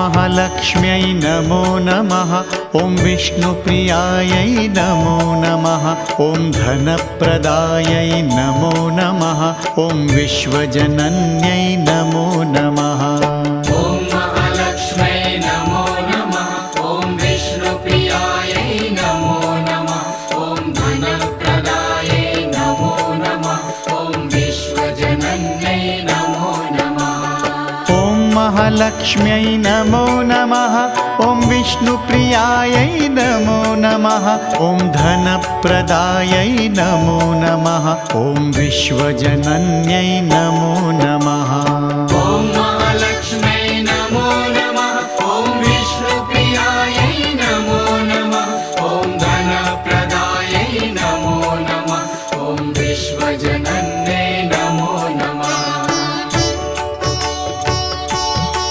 महालक्ष्म्यै नमो नमः। ॐ विष्णुप्रियायै नमो नमः। ॐ धनप्रदायै नमो नमः। ॐ विश्वजनन्यै नमो नमः। ॐ महालक्ष्म्यै नमो नमः। ॐ विष्णुप्रियायै नमो नमः। ॐ धनप्रदायै नमो नमः। ॐ विश्वजनन्यै नमो नमः। ॐ महालक्ष्म्यै नमो नमः। ॐ विष्णुप्रियायै नमो नमः। ॐ धनप्रदायै नमो नमः। ॐ विश्वजनन्यै नमो नमः।